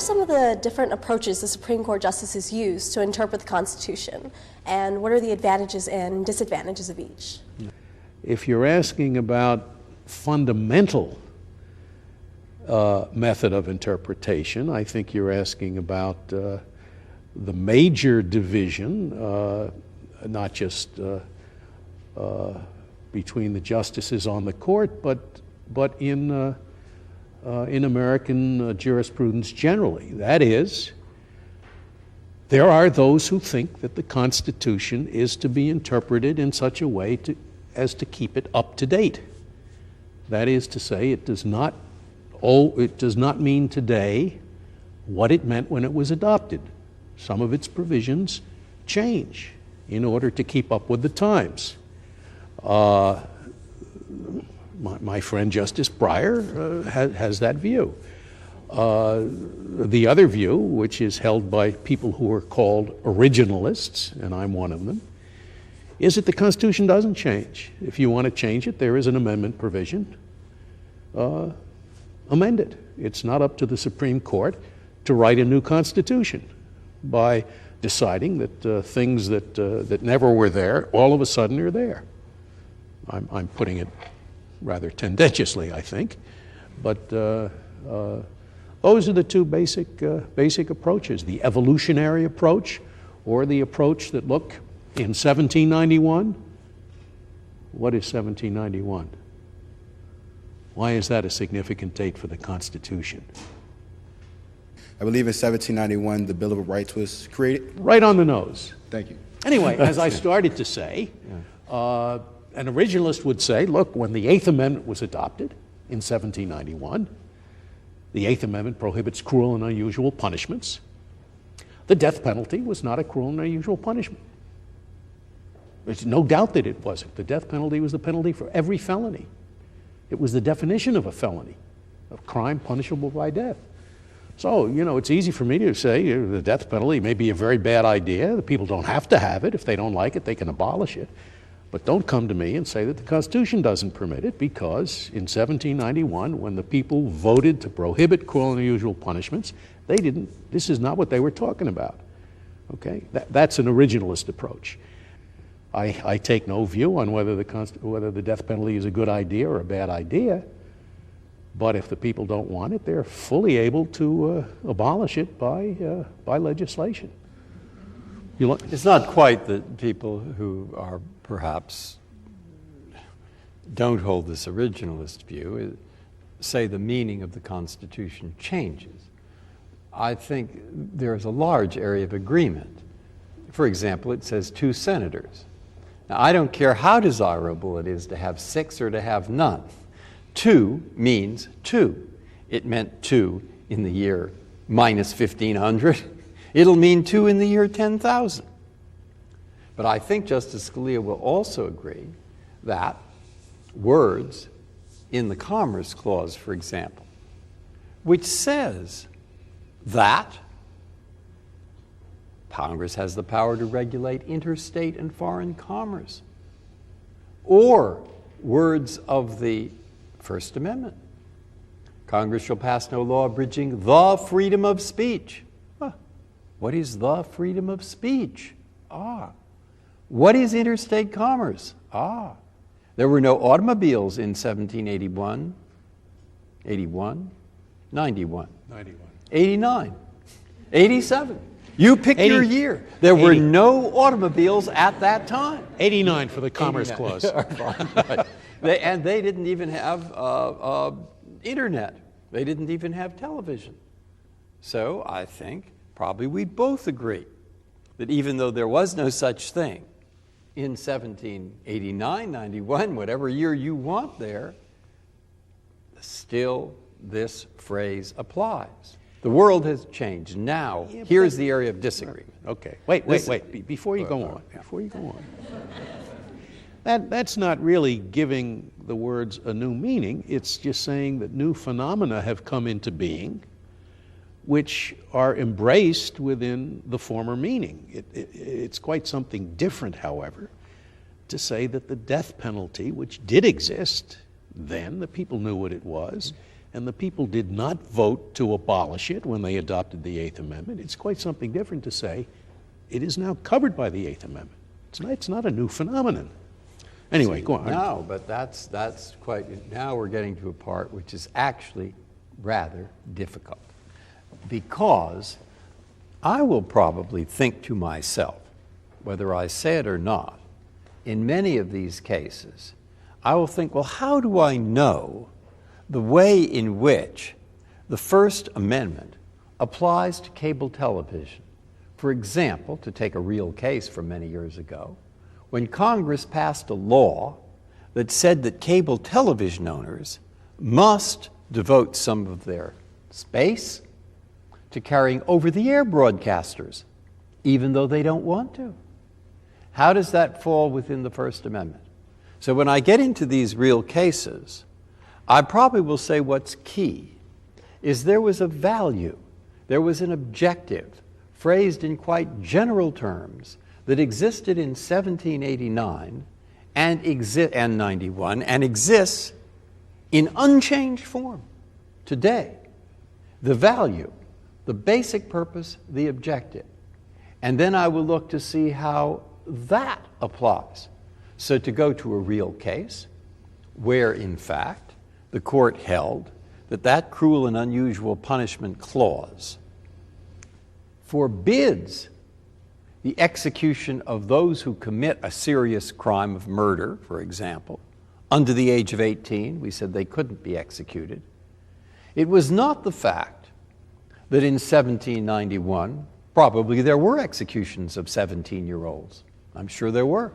some of the different approaches the Supreme Court justices use to interpret the Constitution, and what are the advantages and disadvantages of each? If you're asking about fundamental method of interpretation, I think you're asking about the major division, not just between the justices on the court, but in American jurisprudence generally. That is, there are those who think that the Constitution is to be interpreted in such a way as to keep it up to date. That is to say, it does not mean today what it meant when it was adopted. Some of its provisions change in order to keep up with the times. My friend Justice Breyer has that view. The other view, which is held by people who are called originalists, and I'm one of them, is that the Constitution doesn't change. If you want to change it, there is an amendment provision. Amend it. It's not up to the Supreme Court to write a new Constitution by deciding that things that never were there all of a sudden are there. I'm putting it rather tendentiously, I think, but those are the two basic approaches: the evolutionary approach, or the approach that, look, in 1791. What is 1791? Why is that a significant date for the Constitution? I believe in 1791 the Bill of Rights was created. Right on the nose. Thank you. Anyway, as I started to say, an originalist would say, look, when the Eighth Amendment was adopted in 1791, the Eighth Amendment prohibits cruel and unusual punishments. The death penalty was not a cruel and unusual punishment. There's no doubt that it wasn't. The death penalty was the penalty for every felony. It was the definition of a felony, a crime punishable by death. So, it's easy for me to say the death penalty may be a very bad idea. The people don't have to have it. If they don't like it, they can abolish it. But don't come to me and say that the Constitution doesn't permit it, because in 1791, when the people voted to prohibit cruel and unusual punishments, this is not what they were talking about. Okay? That's an originalist approach. I take no view on whether the death penalty is a good idea or a bad idea, but if the people don't want it, they're fully able to abolish it by legislation. It's not quite that people who are perhaps don't hold this originalist view say the meaning of the Constitution changes. I think there's a large area of agreement. For example, it says 2 senators. Now, I don't care how desirable it is to have 6 or to have none. 2 means 2. It meant 2 in the year minus 1500. It'll mean 2 in the year 10,000. But I think Justice Scalia will also agree that words in the Commerce Clause, for example, which says that Congress has the power to regulate interstate and foreign commerce, or words of the First Amendment, Congress shall pass no law abridging the freedom of speech. What is the freedom of speech? What is interstate commerce? There were no automobiles in 1781, 81, 91, 89, 87. You pick your year. There were no automobiles at that time. 89 for the Commerce Clause. And they didn't even have internet. They didn't even have television. So I think probably we'd both agree that even though there was no such thing in 1789, 91, whatever year you want there, still this phrase applies. The world has changed. Now, here's the area of disagreement. Okay. Wait. Before you go on. That's not really giving the words a new meaning. It's just saying that new phenomena have come into being which are embraced within the former meaning. It's quite something different, however, to say that the death penalty, which did exist then, the people knew what it was, and the people did not vote to abolish it when they adopted the Eighth Amendment. It's quite something different to say it is now covered by the Eighth Amendment. It's not a new phenomenon. Anyway, go on. No, but that's quite, now we're getting to a part which is actually rather difficult. Because I will probably think to myself, whether I say it or not, in many of these cases, I will think, well, how do I know the way in which the First Amendment applies to cable television? For example, to take a real case from many years ago, when Congress passed a law that said that cable television owners must devote some of their space to carrying over-the-air broadcasters, even though they don't want to. How does that fall within the First Amendment? So when I get into these real cases, I probably will say what's key is there was a value, there was an objective, phrased in quite general terms, that existed in 1789 and 91 and exists in unchanged form today. The value, the basic purpose, the objective. And then I will look to see how that applies. So to go to a real case where, in fact, the court held that that cruel and unusual punishment clause forbids the execution of those who commit a serious crime of murder, for example, under the age of 18. We said they couldn't be executed. It was not the fact that in 1791, probably there were executions of 17-year-olds. I'm sure there were.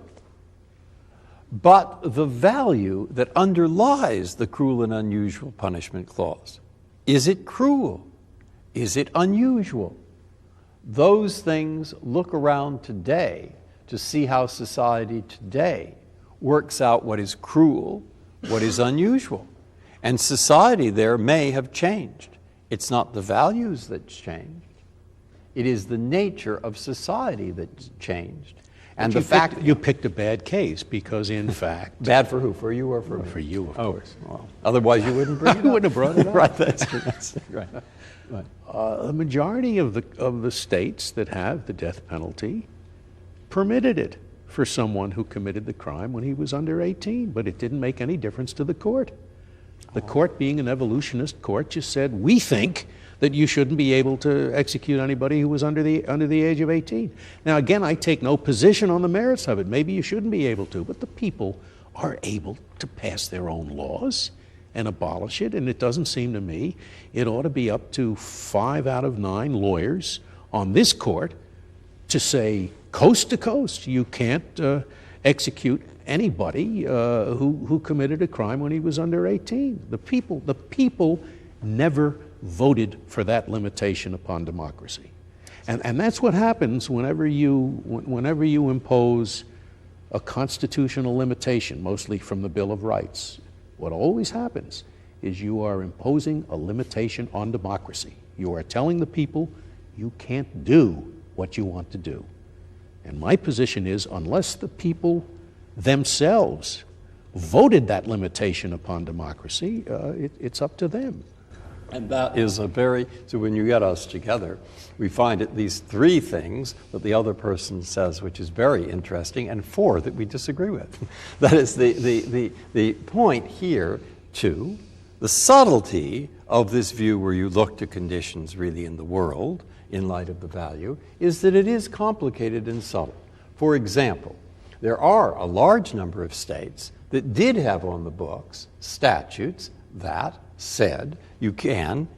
But the value that underlies the cruel and unusual punishment clause. Is it cruel? Is it unusual? Those things look around today to see how society today works out what is cruel, what is unusual. And society there may have changed. It's not the values that's changed. It is the nature of society that's changed. And the fact you picked a bad case because, in fact, bad for who? For you or for me? For you, of course. Well, otherwise, you wouldn't bring it up. I wouldn't have brought it up. Right. That's right. Right. The majority of the states that have the death penalty permitted it for someone who committed the crime when he was under 18, but it didn't make any difference to the court. The court, being an evolutionist court, just said, we think that you shouldn't be able to execute anybody who was under the age of 18. Now, again, I take no position on the merits of it. Maybe you shouldn't be able to, but the people are able to pass their own laws and abolish it, and it doesn't seem to me it ought to be up to 5 out of 9 lawyers on this court to say, coast to coast, you can't execute anybody who committed a crime when he was under 18. The people never voted for that limitation upon democracy. And that's what happens whenever you impose a constitutional limitation, mostly from the Bill of Rights. What always happens is you are imposing a limitation on democracy. You are telling the people you can't do what you want to do. And my position is, unless the people themselves voted that limitation upon democracy, it's up to them. And that is so when you get us together, we find at least 3 things that the other person says, which is very interesting, and 4 that we disagree with. That is the point here, too, the subtlety of this view where you look to conditions really in the world, in light of the value, is that it is complicated and subtle. For example, there are a large number of states that did have on the books statutes that said you can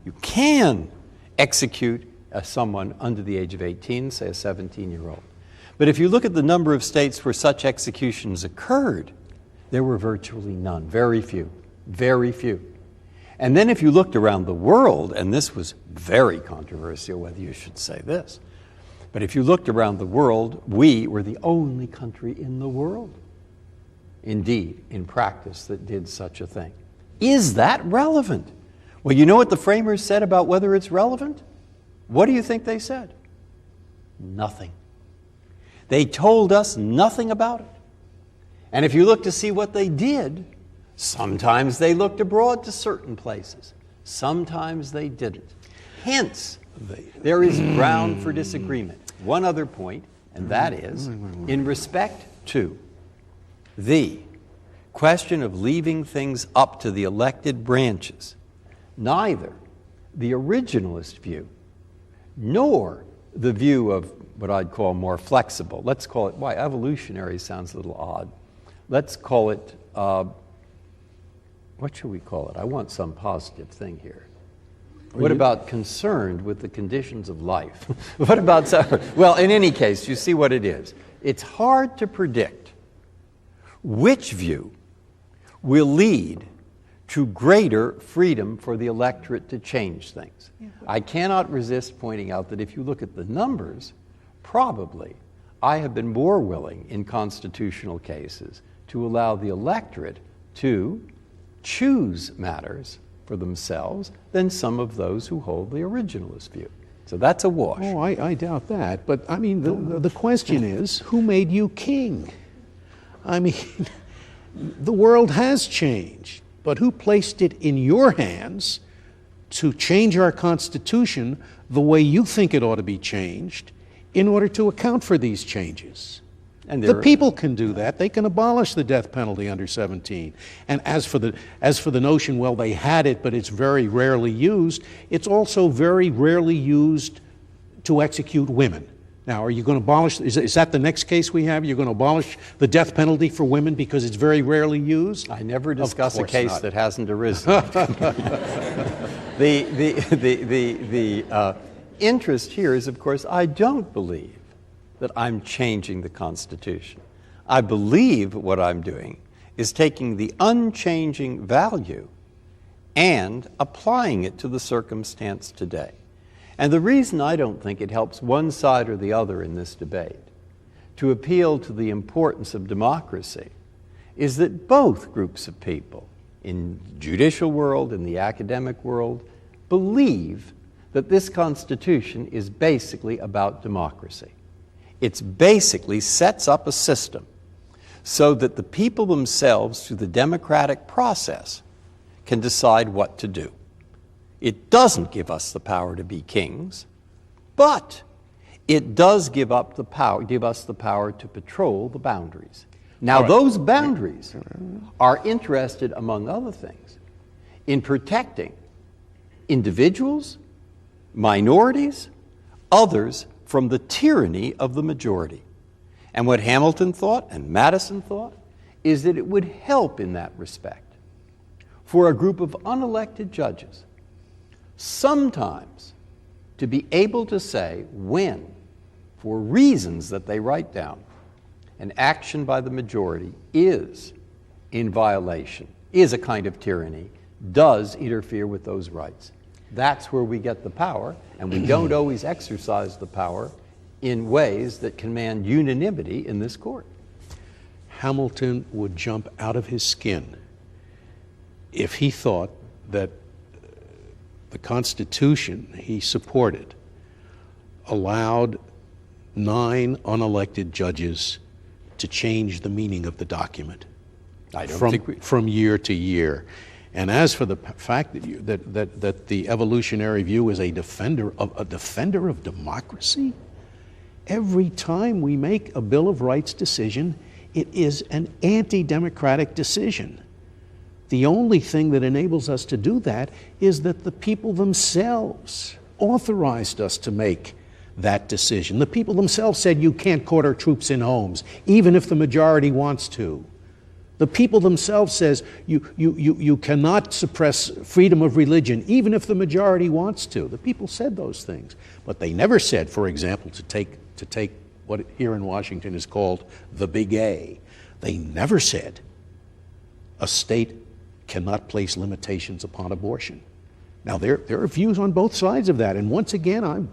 execute someone under the age of 18, say a 17-year-old. But if you look at the number of states where such executions occurred, there were virtually none, very few. And then if you looked around the world, and this was very controversial whether you should say this, but if you looked around the world, we were the only country in the world, indeed, in practice, that did such a thing. Is that relevant? Well, you know what the framers said about whether it's relevant? What do you think they said? Nothing. They told us nothing about it. And if you look to see what they did, sometimes they looked abroad to certain places. Sometimes they didn't. Hence, there is ground for disagreement. One other point, and that is, in respect to the question of leaving things up to the elected branches, neither the originalist view nor the view of what I'd call more flexible, let's call it, why, evolutionary sounds a little odd. Let's call it, what should we call it? I want some positive thing here. What about concerned with the conditions of life? What about, well, in any case, you see what it is. It's hard to predict which view will lead to greater freedom for the electorate to change things. I cannot resist pointing out that if you look at the numbers, probably I have been more willing in constitutional cases to allow the electorate to choose matters for themselves than some of those who hold the originalist view. So that's a wash. Oh, I doubt that. But, I mean, the question is, who made you king? I mean, the world has changed, but who placed it in your hands to change our Constitution the way you think it ought to be changed in order to account for these changes? And the people can do that. They can abolish the death penalty under 17. And as for the notion, well, they had it, but it's very rarely used, it's also very rarely used to execute women. Now, are you going to abolish, is that the next case we have? You're going to abolish the death penalty for women because it's very rarely used? I never discuss a case that hasn't arisen. The interest here is, of course, I don't believe that I'm changing the Constitution. I believe what I'm doing is taking the unchanging value and applying it to the circumstance today. And the reason I don't think it helps one side or the other in this debate to appeal to the importance of democracy is that both groups of people, in the judicial world, in the academic world, believe that this Constitution is basically about democracy. It basically sets up a system so that the people themselves, through the democratic process, can decide what to do. It doesn't give us the power to be kings, but it does give us the power to patrol the boundaries. Now, those boundaries are interested, among other things, in protecting individuals, minorities, others from the tyranny of the majority. And what Hamilton thought and Madison thought is that it would help in that respect for a group of unelected judges sometimes to be able to say when, for reasons that they write down, an action by the majority is in violation, is a kind of tyranny, does interfere with those rights. That's where we get the power, and we don't always exercise the power in ways that command unanimity in this court. Hamilton would jump out of his skin if he thought that the Constitution he supported allowed 9 unelected judges to change the meaning of the document from year to year. And as for the fact that the evolutionary view is a defender of democracy, every time we make a Bill of Rights decision, it is an anti-democratic decision. The only thing that enables us to do that is that the people themselves authorized us to make that decision. The people themselves said you can't quarter troops in homes, even if the majority wants to. The people themselves says you cannot suppress freedom of religion, even if the majority wants to. The people said those things. But they never said, for example, to take what here in Washington is called the Big A. They never said a state cannot place limitations upon abortion. Now, there are views on both sides of that, and once again, I'm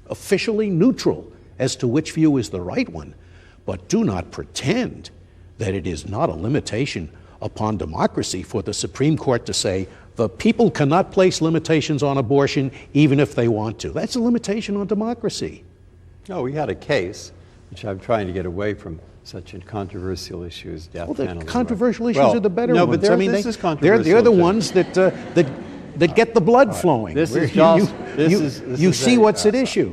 officially neutral as to which view is the right one, but do not pretend that it is not a limitation upon democracy for the Supreme Court to say the people cannot place limitations on abortion even if they want to. That's a limitation on democracy. No, we had a case which I'm trying to get away from such a controversial issue as death Well, penalty. the controversial issues Well, are the better no, ones. but I mean, this is they're controversial. the too. ones that get the blood flowing. This Where is just- you see what's at issue.